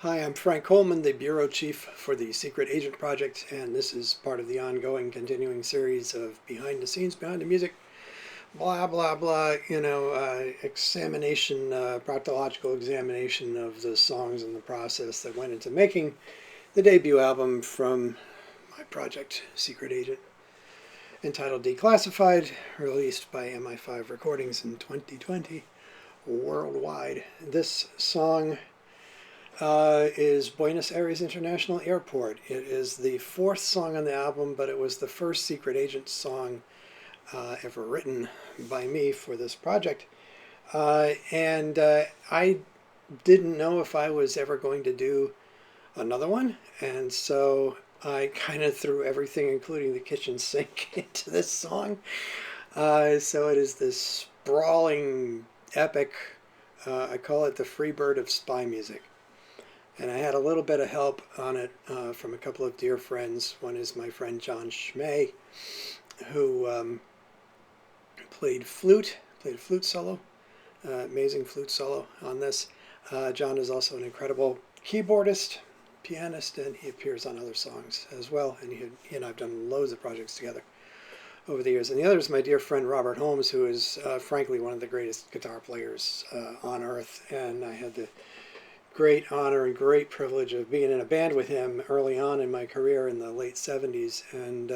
Hi, I'm Frank Coleman, the Bureau Chief for the Secret Agent Project, and this is part of the ongoing, continuing series of behind the scenes, behind the music, blah, blah, blah, examination, proctological examination of the songs and the process that went into making the debut album from my project, Secret Agent, entitled Declassified, released by MI5 Recordings in 2020 worldwide. This song is Buenos Aires International Airport. It is the fourth song on the album, but it was the first Secret Agent song ever written by me for this project. And I didn't know if I was ever going to do another one, and so I kind of threw everything, including the kitchen sink, into this song. So it is this sprawling, epic, I call it the Freebird of spy music. And I had a little bit of help on it from a couple of dear friends. One is my friend John Schmay, who played a flute solo, amazing flute solo on this. John is also an incredible keyboardist, pianist, and he appears on other songs as well. And he and I've done loads of projects together over the years. And the other is my dear friend Robert Holmes, who is frankly one of the greatest guitar players on earth. And I had the great honor and great privilege of being in a band with him early on in my career in the late 70s, and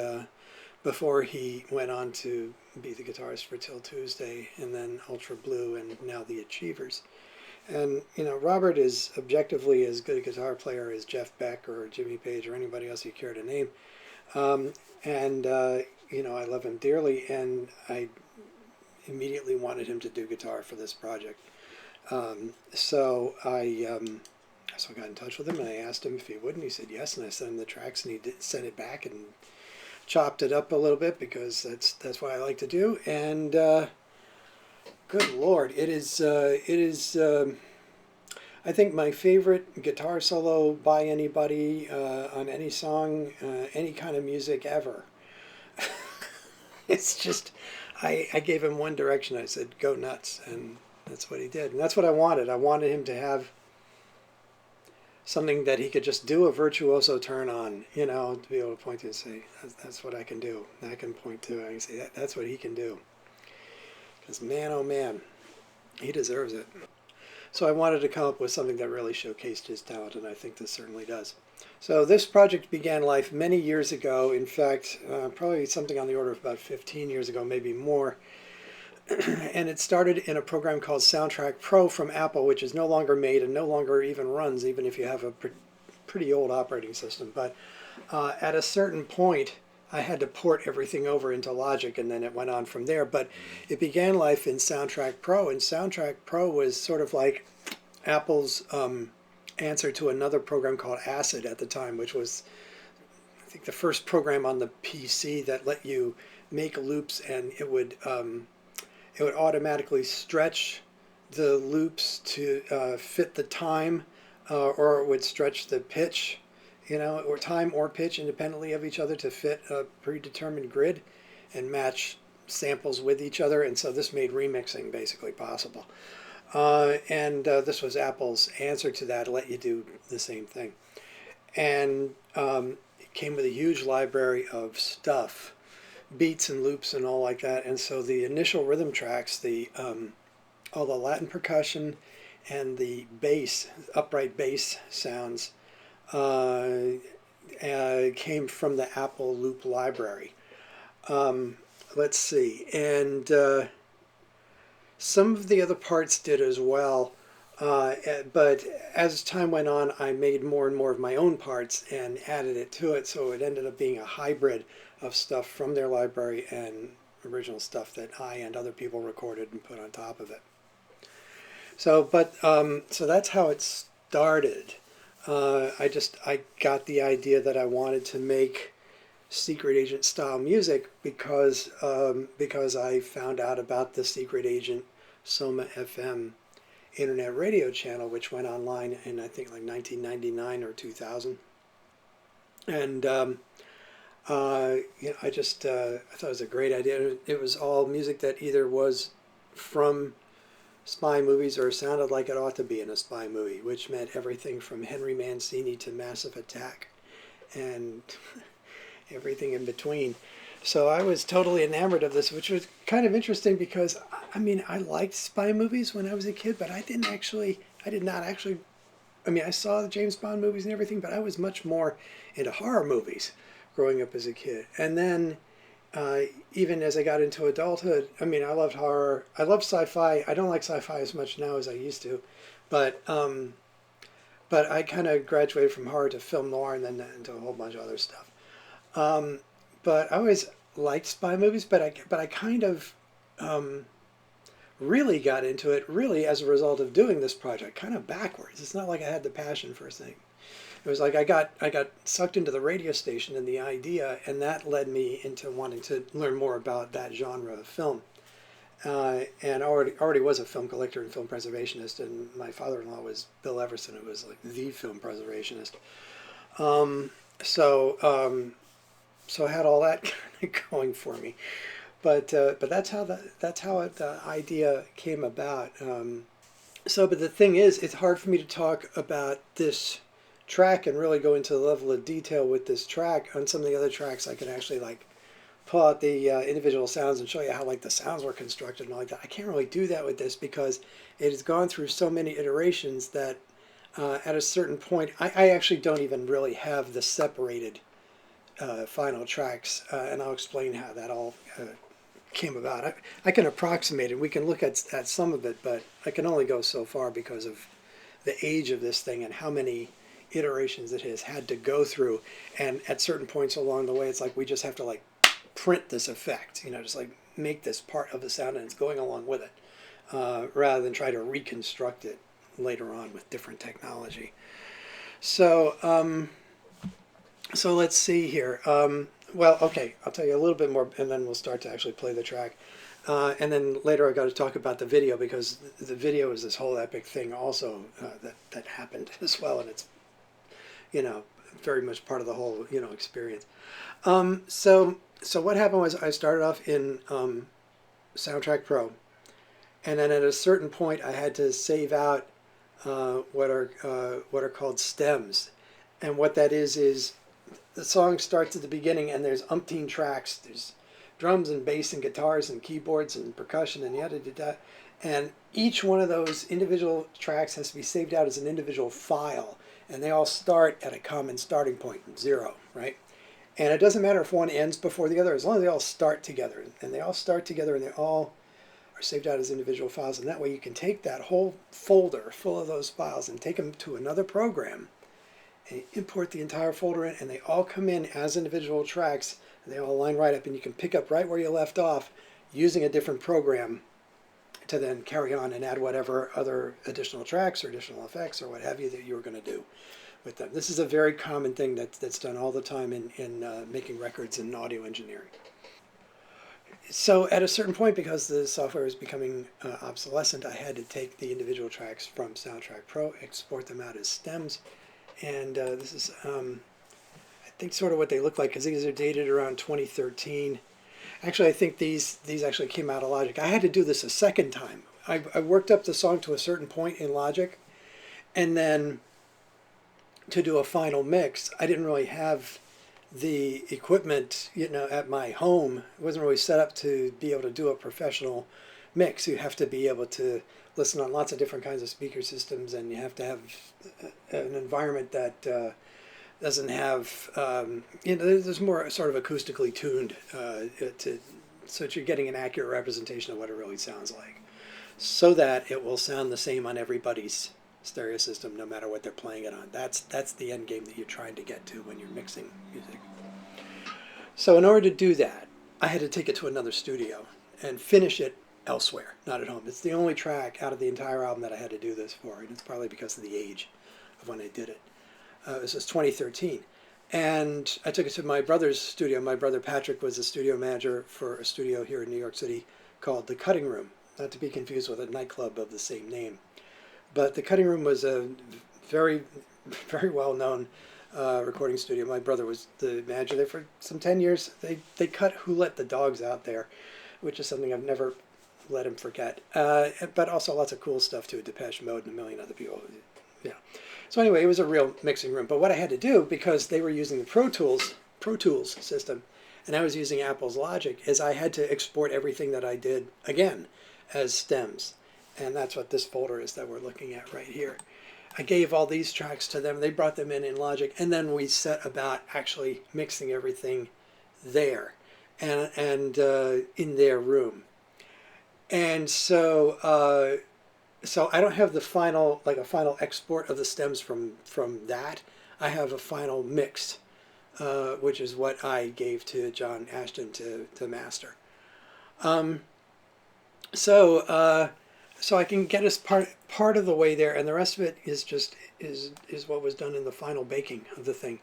before he went on to be the guitarist for Till Tuesday and then Ultra Blue and now the Achievers. And Robert is objectively as good a guitar player as Jeff Beck or Jimmy Page or anybody else you care to name. And I love him dearly, and I immediately wanted him to do guitar for this project. So I got in touch with him and I asked him if he would, and he said yes. And I sent him the tracks, and he sent it back and chopped it up a little bit because that's what I like to do. And good Lord, it is I think my favorite guitar solo by anybody on any song, any kind of music ever. It's just I gave him one direction. I said go nuts, and that's what he did. And that's what I wanted. I wanted him to have something that he could just do a virtuoso turn on, to be able to point to and say, that's what I can do. And I can point to it and say, that's what he can do. Because man, oh man, he deserves it. So I wanted to come up with something that really showcased his talent, and I think this certainly does. So this project began life many years ago. In fact, probably something on the order of about 15 years ago, maybe more. And it started in a program called Soundtrack Pro from Apple, which is no longer made and no longer even runs, even if you have a pretty old operating system. But at a certain point, I had to port everything over into Logic, and then it went on from there. But it began life in Soundtrack Pro, and Soundtrack Pro was sort of like Apple's answer to another program called Acid at the time, which was, I think, the first program on the PC that let you make loops, and it would automatically stretch the loops to fit the time, or it would stretch the pitch, or time or pitch independently of each other to fit a predetermined grid and match samples with each other. And so this made remixing basically possible. And this was Apple's answer to that, to let you do the same thing. And it came with a huge library of stuff, beats and loops and all like that. And so the initial rhythm tracks, all the Latin percussion and the bass, upright bass sounds, came from the Apple loop library. Let's see. And some of the other parts did as well. But as time went on, I made more and more of my own parts and added it to it. So it ended up being a hybrid of stuff from their library and original stuff that I and other people recorded and put on top of it. So that's how it started. I got the idea that I wanted to make Secret Agent style music because I found out about the Secret Agent Soma FM internet radio channel, which went online in I think like 1999 or 2000. And I thought it was a great idea. It was all music that either was from spy movies or sounded like it ought to be in a spy movie, which meant everything from Henry Mancini to Massive Attack and everything in between. So I was totally enamored of this, which was kind of interesting because, I mean, I liked spy movies when I was a kid, but I did not actually, I mean, I saw the James Bond movies and everything, but I was much more into horror movies growing up as a kid. And then even as I got into adulthood, I mean, I loved horror. I love sci-fi. I don't like sci-fi as much now as I used to, but I kind of graduated from horror to film noir and then into a whole bunch of other stuff. Um, but I always liked spy movies, but I kind of really got into it really as a result of doing this project, kind of backwards. It's not like I had the passion for a thing. It was like I got sucked into the radio station and the idea, and that led me into wanting to learn more about that genre of film. And I already was a film collector and film preservationist, and my father-in-law was Bill Everson, who was like the film preservationist. Um, so so I had all that kind of going for me. But that's how the idea came about. But the thing is, it's hard for me to talk about this track and really go into the level of detail with this track. On some of the other tracks, I can actually like pull out the individual sounds and show you how like the sounds were constructed and all like that. I can't really do that with this because it has gone through so many iterations that at a certain point, I actually don't even really have the separated final tracks, and I'll explain how that all came about. I can approximate it. We can look at some of it, but I can only go so far because of the age of this thing and how many iterations it has had to go through. And at certain points along the way, it's like we just have to like print this effect, just like make this part of the sound and it's going along with it, rather than try to reconstruct it later on with different technology. So, so let's see here. Well, okay, I'll tell you a little bit more, and then we'll start to actually play the track. And then later I got to talk about the video because the video is this whole epic thing also that happened as well, and it's very much part of the whole experience. So what happened was I started off in Soundtrack Pro, and then at a certain point I had to save out what are called stems, and what that is the song starts at the beginning and there's umpteen tracks. There's drums and bass and guitars and keyboards and percussion and yada. And each one of those individual tracks has to be saved out as an individual file. And they all start at a common starting point, 0, right? And it doesn't matter if one ends before the other, as long as they all start together. And they all start together and they all are saved out as individual files. And that way you can take that whole folder full of those files and take them to another program and import the entire folder in, and they all come in as individual tracks, and they all line right up, and you can pick up right where you left off using a different program to then carry on and add whatever other additional tracks or additional effects or what have you that you were going to do with them. This is a very common thing that's done all the time in making records and audio engineering. So at a certain point, because the software is becoming obsolescent, I had to take the individual tracks from Soundtrack Pro, export them out as stems. And this is, I think, sort of what they look like, because these are dated around 2013. Actually, I think these actually came out of Logic. I had to do this a second time. I worked up the song to a certain point in Logic, and then to do a final mix, I didn't really have the equipment, at my home. It wasn't really set up to be able to do a professional mix. You have to be able to listen on lots of different kinds of speaker systems, and you have to have an environment that doesn't have, there's more sort of acoustically tuned so that you're getting an accurate representation of what it really sounds like, so that it will sound the same on everybody's stereo system, no matter what they're playing it on. That's the end game that you're trying to get to when you're mixing music. So in order to do that, I had to take it to another studio and finish it elsewhere, not at home. It's the only track out of the entire album that I had to do this for, and it's probably because of the age of when I did it. This was 2013. And I took it to my brother's studio. My brother Patrick was a studio manager for a studio here in New York City called The Cutting Room, not to be confused with a nightclub of the same name. But The Cutting Room was a very, very well-known recording studio. My brother was the manager there for some 10 years. They cut Who Let the Dogs Out There, which is something I've never let him forget. But also lots of cool stuff too, Depeche Mode and a million other people. Yeah. So anyway, it was a real mixing room. But what I had to do, because they were using the Pro Tools system, and I was using Apple's Logic, is I had to export everything that I did again as stems. And that's what this folder is that we're looking at right here. I gave all these tracks to them. They brought them in Logic, and then we set about actually mixing everything there and in their room. And so so I don't have the final, like a final export of the stems from that. I have a final mixed, which is what I gave to John Ashton to master. So I can get us part of the way there, and the rest of it is just is what was done in the final baking of the thing.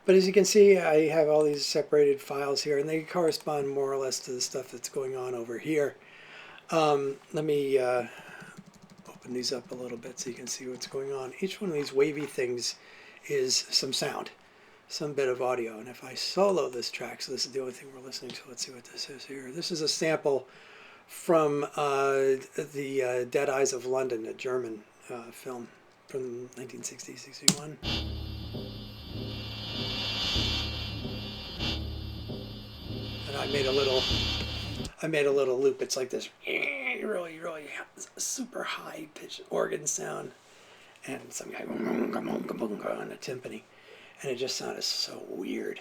But as you can see, I have all these separated files here, and they correspond more or less to the stuff that's going on over here. Let me open these up a little bit so you can see what's going on. Each one of these wavy things is some sound, some bit of audio. And if I solo this track, so this is the only thing we're listening to, let's see what this is here. This is a sample from the Dead Eyes of London, a German film from 1960-61. And I made a little loop. It's like this really super high pitched organ sound, and some guy on a timpani, and it just sounded so weird.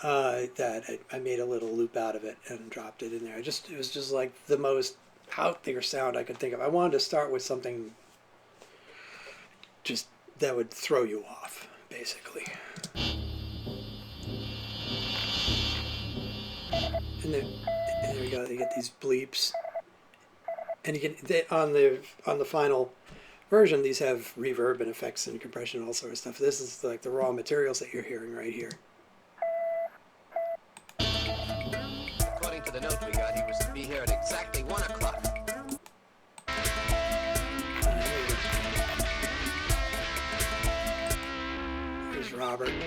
That I made a little loop out of it and dropped it in there. It was just like the most out there sound I could think of. I wanted to start with something just that would throw you off, basically. And there we go. You get these bleeps, and you get on the final version. These have reverb and effects and compression and all sort of stuff. This is like the raw materials that you're hearing right here. The note we got, he was to be here at exactly 1 o'clock. Here's Robert. I'm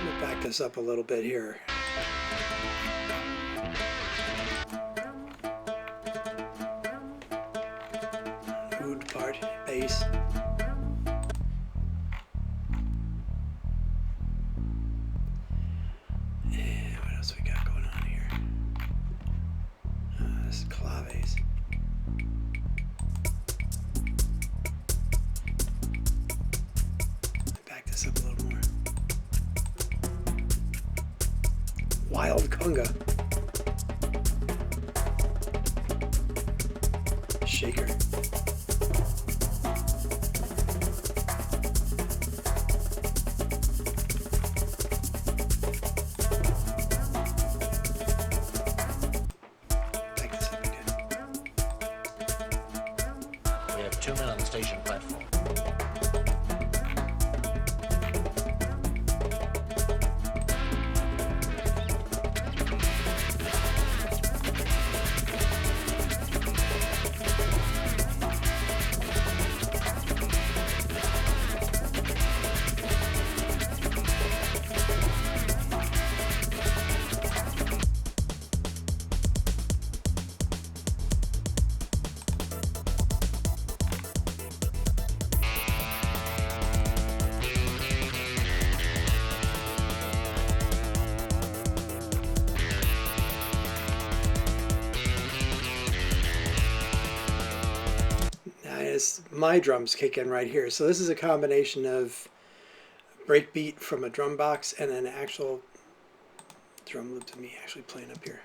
going to back this up a little bit here. Oud part, bass. Wild conga. Shaker. Back this up again. We have 2 men on the station platform. My drums kick in right here. So this is a combination of breakbeat from a drum box and an actual drum loop to me actually playing up here.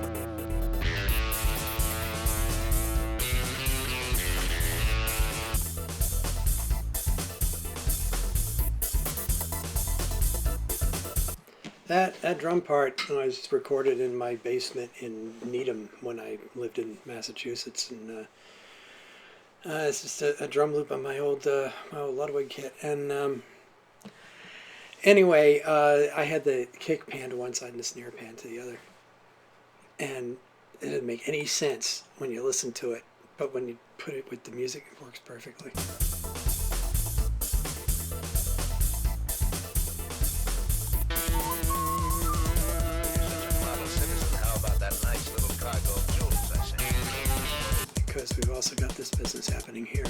That drum part was recorded in my basement in Needham when I lived in Massachusetts, and it's just a drum loop on my old Ludwig kit. And anyway, I had the kick pan to one side and the snare pan to the other, and it didn't make any sense when you listen to it, but when you put it with the music, it works perfectly. because we've also got this business happening here.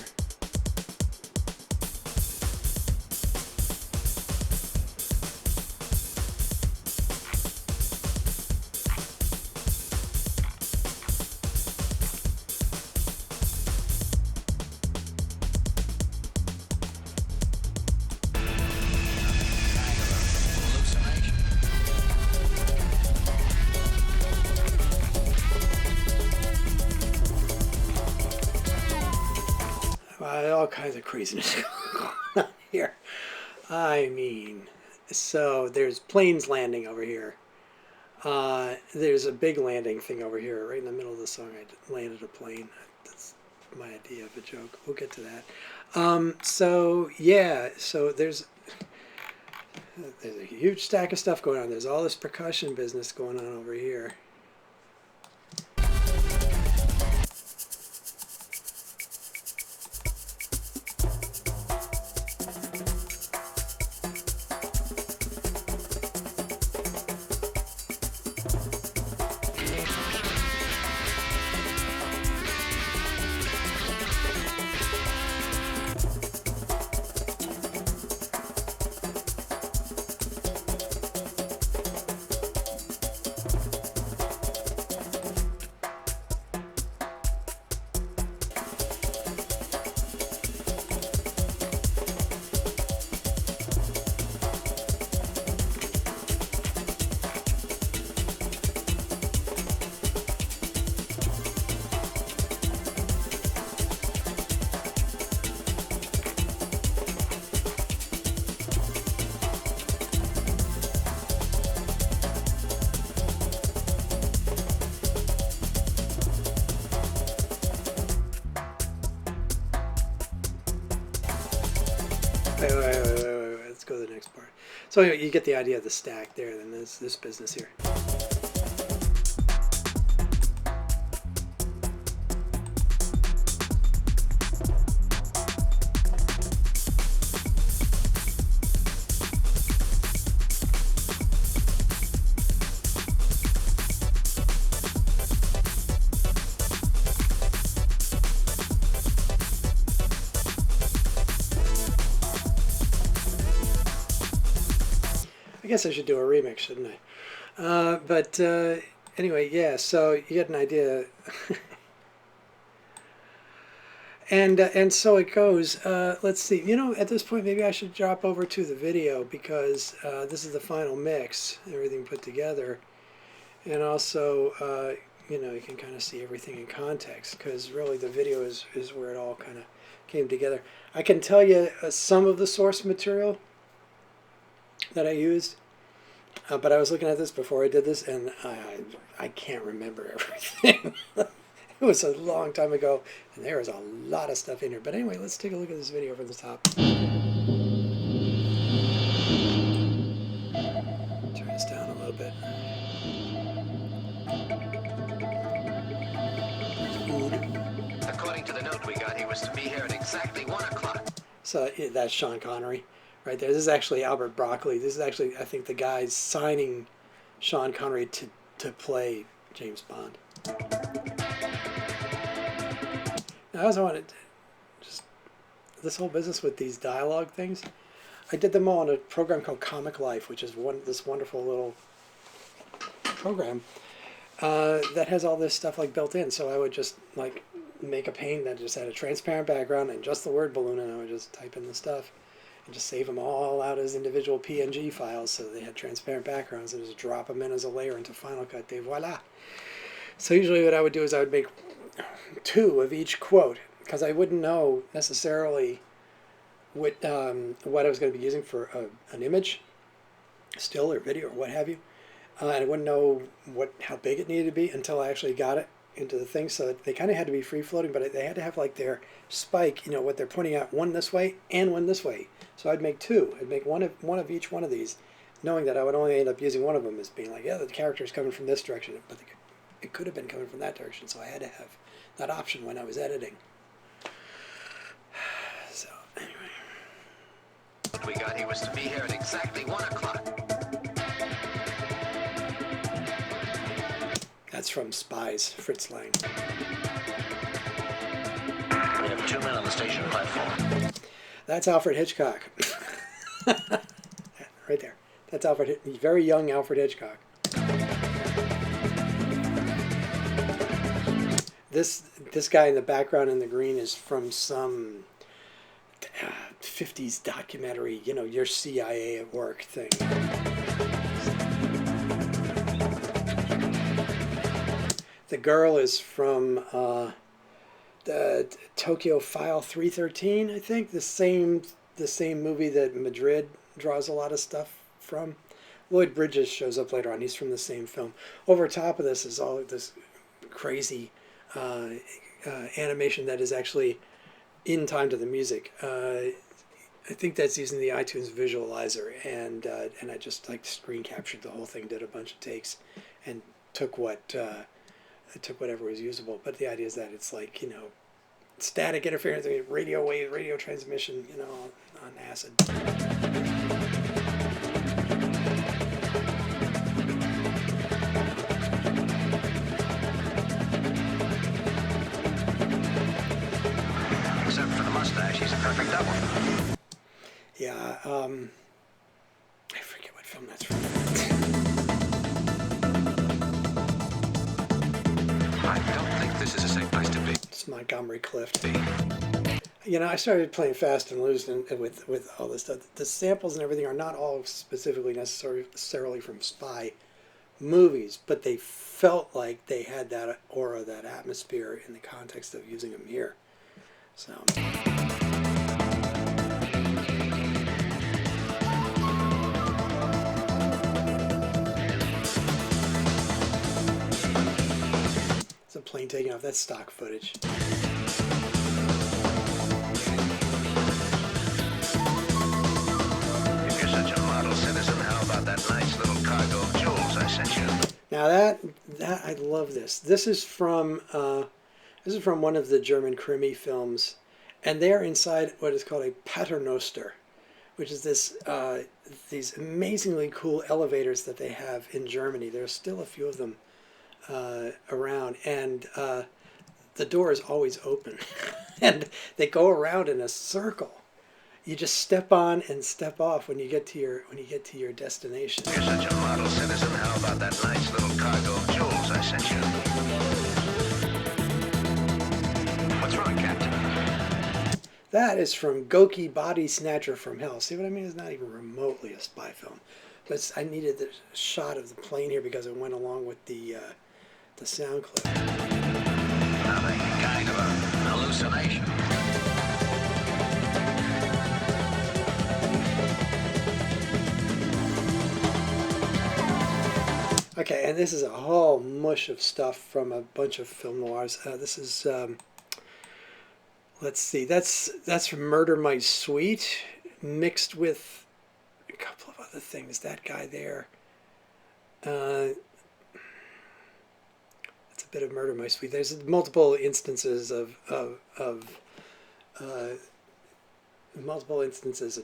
Hallucination. All kinds of craziness going on here. I mean, so there's planes landing over here. There's a big landing thing over here, right in the middle of the song. I landed a plane. That's my idea of a joke. We'll get to that. So yeah, so there's a huge stack of stuff going on. There's all this percussion business going on over here. Wait. Let's go to the next part. So anyway, you get the idea of the stack there. Then there's this business here. I guess I should do a remix, shouldn't I? But anyway, yeah, so you get an idea. And so it goes. Let's see. You know, at this point, maybe I should drop over to the video because this is the final mix, everything put together. And also, you know, you can kind of see everything in context because really the video is where it all kind of came together. I can tell you some of the source material that I used, but I was looking at this before I did this, and I can't remember everything. It was a long time ago, and there was a lot of stuff in here. But anyway, let's take a look at this video from the top. Turn this down a little bit. According to the note we got, he was to be here at exactly 1 o'clock. So that's Sean Connery right there. This is actually Albert Broccoli. This is actually, I think, the guy signing Sean Connery to play James Bond. Now, I also wanted to just this whole business with these dialogue things. I did them all in a program called Comic Life, which is this wonderful little program that has all this stuff like built in. So I would just like make a pane that just had a transparent background and just the word balloon, and I would just type in the stuff and just save them all out as individual PNG files so they had transparent backgrounds and just drop them in as a layer into Final Cut. Et voila. So usually what I would do is I would make 2 of each quote because I wouldn't know necessarily what I was going to be using for an image, still or video or what have you. And I wouldn't know how big it needed to be until I actually got it into the thing. So they kind of had to be free floating, but they had to have like their spike, you know, what they're pointing out, one this way and one this way. So I'd make 2. I'd make one of each one of these, knowing that I would only end up using one of them as being like, yeah, the character's coming from this direction, but it could have been coming from that direction. So I had to have that option when I was editing. So anyway. What we got, he was to be here at exactly 1 o'clock. That's from Spies, Fritz Lang. 2 men on the station platform. That's Alfred Hitchcock. Right there. That's very young Alfred Hitchcock. This guy in the background in the green is from some 50s documentary, your CIA at work thing. The girl is from the Tokyo File 313, I think, the same movie that Madrid draws a lot of stuff from. Lloyd Bridges shows up later on. He's from the same film. Over top of this is all of this crazy animation that is actually in time to the music. I think that's using the iTunes visualizer, and I just screen captured the whole thing, did a bunch of takes, and took whatever was usable. But the idea is that it's static interference, radio wave, radio transmission, on acid. Except for the mustache, he's a perfect double. Yeah, I forget what film that's from. I don't think this is a safe place to be. It's Montgomery Clift. I started playing fast and loose with all this stuff. The samples and everything are not all specifically necessarily from spy movies, but they felt like they had that aura, that atmosphere in the context of using them here. So. It's a plane taking off. That's stock footage. If you're such a model citizen, how about that nice little cargo of jewels I sent you? Now that I love this. This is from one of the German Krimi films, and they're inside what is called a Paternoster, which is these amazingly cool elevators that they have in Germany. There's still a few of them around, and the door is always open, and they go around in a circle. You just step on and step off when you get to your destination. If you're such a model citizen, how about that nice little cargo of jewels I sent you? What's wrong, Captain? That is from Goki Body Snatcher from Hell. See what I mean? It's not even remotely a spy film. But I needed the shot of the plane here because it went along with the sound clip. Nothing, kind of an hallucination. Okay, and this is a whole mush of stuff from a bunch of film noirs. This is, let's see, that's from Murder My Sweet, mixed with a couple of other things. That guy there. That's a bit of Murder My Sweet. There's multiple instances of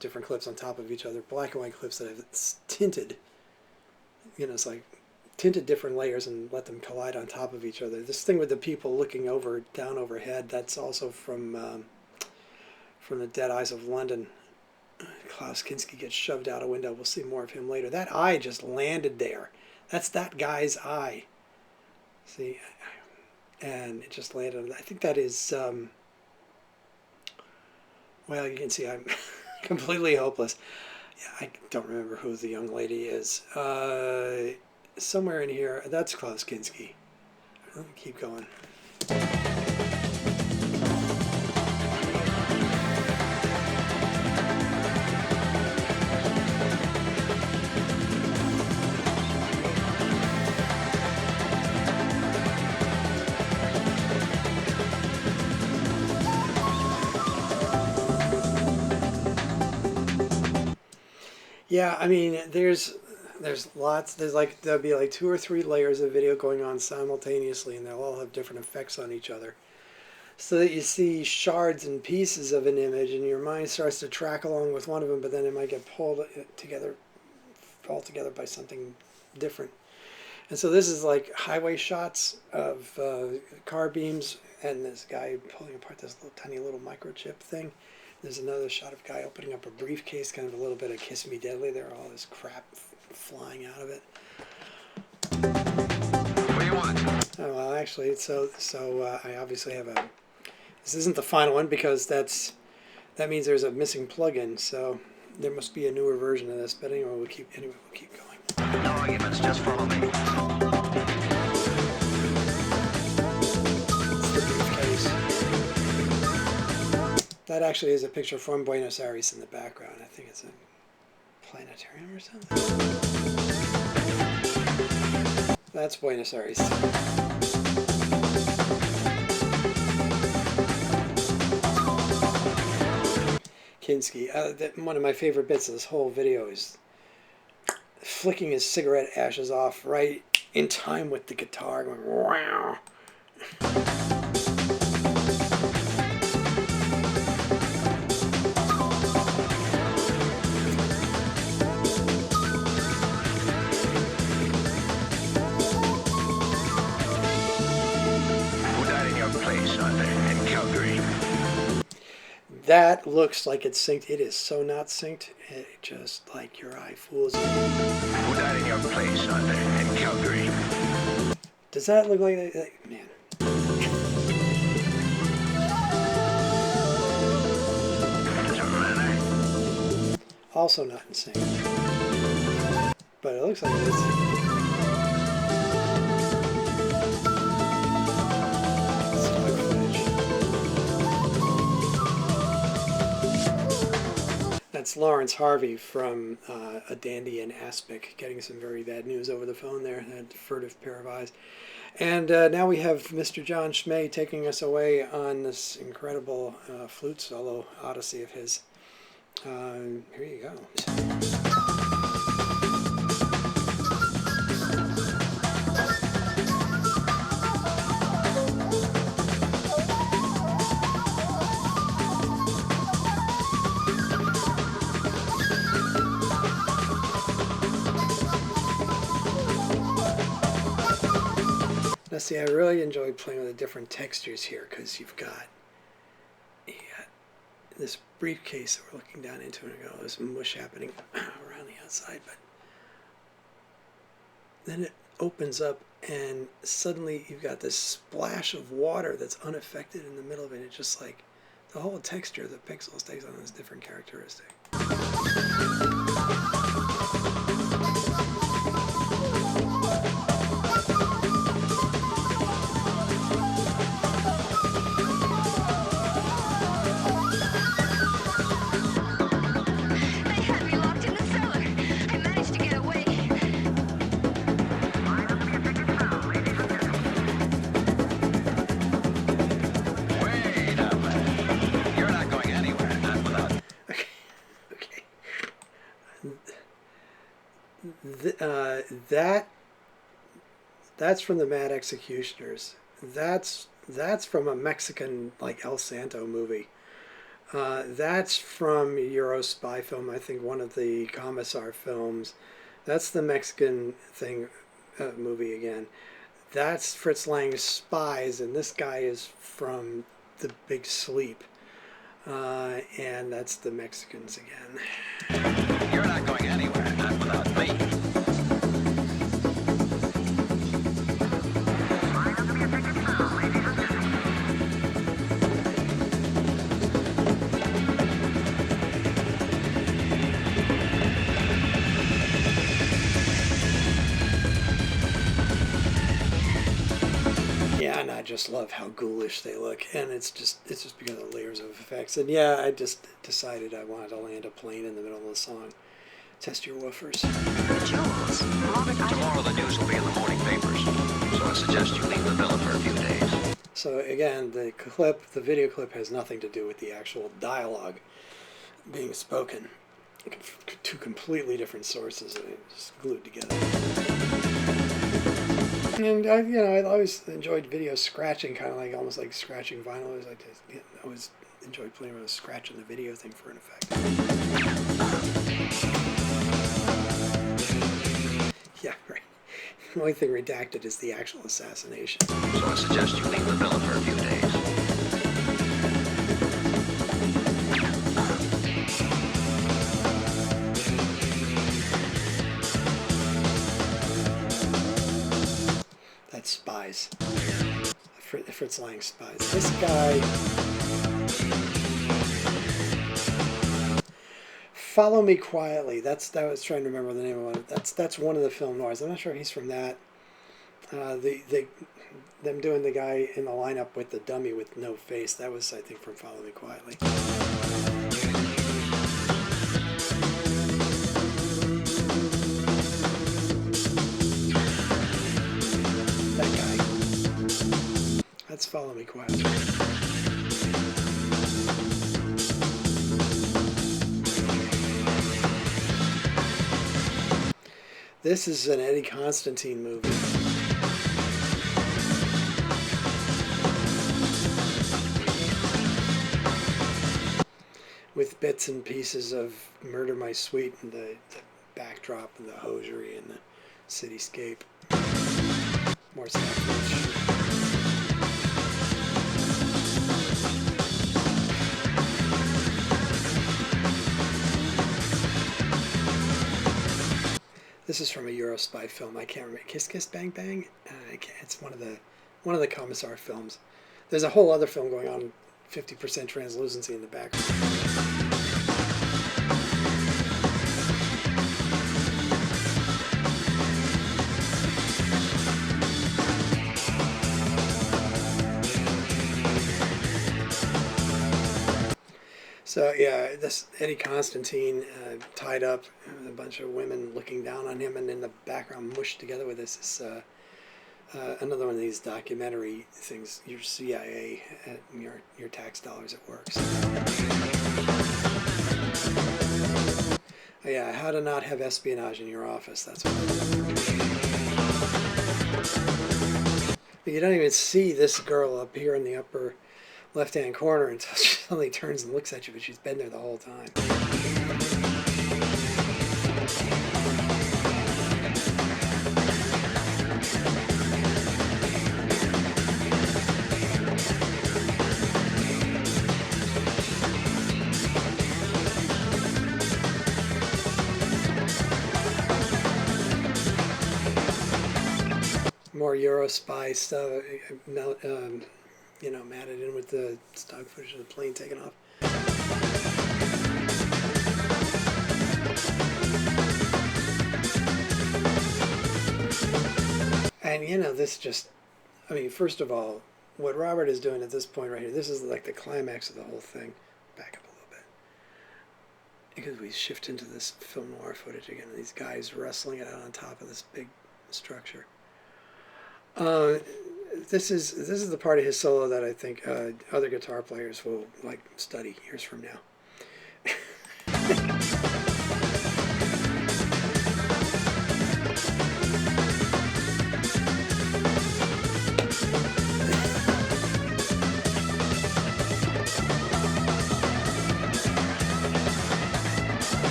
different clips on top of each other, black and white clips that have tinted. It's like tinted different layers and let them collide on top of each other. This thing with the people looking down overhead, that's also from the Dead Eyes of London. Klaus Kinski gets shoved out a window. We'll see more of him later. That eye just landed there. That's that guy's eye. See, and it just landed. I think that is. Well, you can see I'm completely hopeless. Yeah, I don't remember who the young lady is. Somewhere in here, that's Klaus Kinski. Keep going. Yeah, I mean, there's lots. There'll be like 2 or 3 layers of video going on simultaneously, and they'll all have different effects on each other, so that you see shards and pieces of an image, and your mind starts to track along with one of them, but then it might get pulled together, all together by something different. And so this is like highway shots of car beams and this guy pulling apart this little tiny little microchip thing. There's another shot of a guy opening up a briefcase, kind of a little bit of Kiss Me Deadly there, all this crap flying out of it. What do you want? Oh, well, actually, so I obviously have a. This isn't the final one because that means there's a missing plug-in. So there must be a newer version of this. But anyway, we'll keep going. No arguments, just follow me. It's the briefcase. That actually is a picture from Buenos Aires in the background. I think it's a planetarium or something. That's Buenos Aires. Kinski. One of my favorite bits of this whole video is flicking his cigarette ashes off right in time with the guitar going wow. Who died in your place, Arthur, in Calgary? That looks like it's synced. It is so not synced. It just like your eye fools you. Who died in your place, Arthur, in Calgary? Does that look like man? Also not in sync. But it looks like it is. Stock footage. That's Lawrence Harvey from A Dandy in Aspic, getting some very bad news over the phone there, that furtive pair of eyes. And now we have Mr. John Schmay taking us away on this incredible flute solo odyssey of his. Here you go. Now see, I really enjoyed playing with the different textures here because you've got this briefcase that we're looking down into, and there's mush happening around the outside, but then it opens up and suddenly you've got this splash of water that's unaffected in the middle of it. It's just like the whole texture of the pixels takes on this different characteristic. That's from the Mad Executioners. That's from a Mexican like El Santo movie. That's from Euro spy film. I think one of the Commissar films. That's the Mexican thing movie again. That's Fritz Lang's Spies, and this guy is from The Big Sleep. And that's the Mexicans again. You're not going anywhere, not without me. Yeah, and I just love how ghoulish they look, and it's just because of layers of effects. And yeah, I just decided I wanted to land a plane in the middle of the song. Test your woofers. Tomorrow the news will be in the morning papers, so I suggest you leave the villa for a few days. So again, the video clip has nothing to do with the actual dialogue being spoken. Two completely different sources, and it's just glued together. And I always enjoyed video scratching, kind of like almost like scratching vinyl. I always enjoyed playing with a scratch in the video thing for an effect. Yeah, right. The only thing redacted is the actual assassination. So I suggest you leave the villa for a few days. That's Spies. Fritz Lang Spies. This guy. Follow Me Quietly. That I was trying to remember the name of it. That's one of the film noirs. I'm not sure if he's from that. Them doing the guy in the lineup with the dummy with no face. That was, I think, from Follow Me Quietly. That guy. That's Follow Me Quietly. This is an Eddie Constantine movie. With bits and pieces of Murder My Sweet and the backdrop and the hosiery and the cityscape. More Savage. This is from a Eurospy film. I can't remember. Kiss Kiss Bang Bang. It's one of the Commissar films. There's a whole other film going on. 50% translucency in the background. So yeah, this Eddie Constantine tied up with a bunch of women looking down on him, and in the background mushed together with this is another one of these documentary things. Your CIA, your tax dollars at work. So. Oh, yeah, how to not have espionage in your office. That's what. You don't even see this girl up here in the upper left-hand corner until she suddenly turns and looks at you, but she's been there the whole time. More Eurospy stuff, matted in with the stock footage of the plane taking off. And this just, first of all, what Robert is doing at this point right here, this is like the climax of the whole thing. Back up a little bit. Because we shift into this film noir footage again, these guys wrestling it out on top of this big structure. This is the part of his solo that I think other guitar players will study years from now.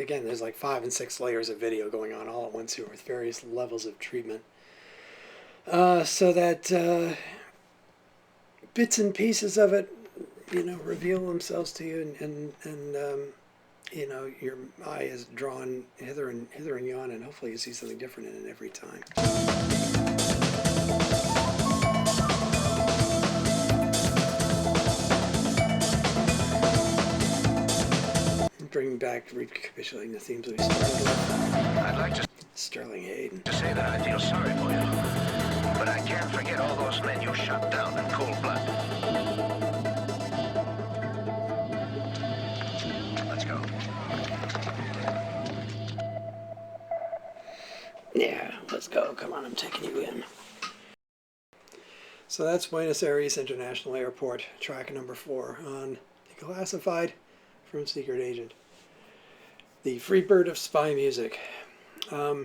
There's like 5 and 6 layers of video going on all at once here with various levels of treatment. So that bits and pieces of it, reveal themselves to you, and your eye is drawn hither and yon, and hopefully you see something different in it every time. Bringing back, recapitulating the themes we started with. I'd like to Sterling Hayden. to say that I feel sorry for you, but I can't forget all those men you shot down in cold blood. Let's go. Yeah, let's go. Come on, I'm taking you in. So that's Buenos Aires International Airport, track number 4 on Declassified from Secret Agent. The Freebird of Spy Music. I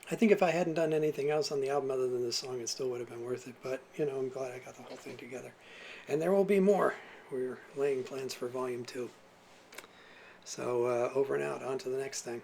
think if I hadn't done anything else on the album other than this song, it still would have been worth it. But, you know, I'm glad I got the whole thing together. And there will be more. We're laying plans for Volume 2. So over and out. On to the next thing.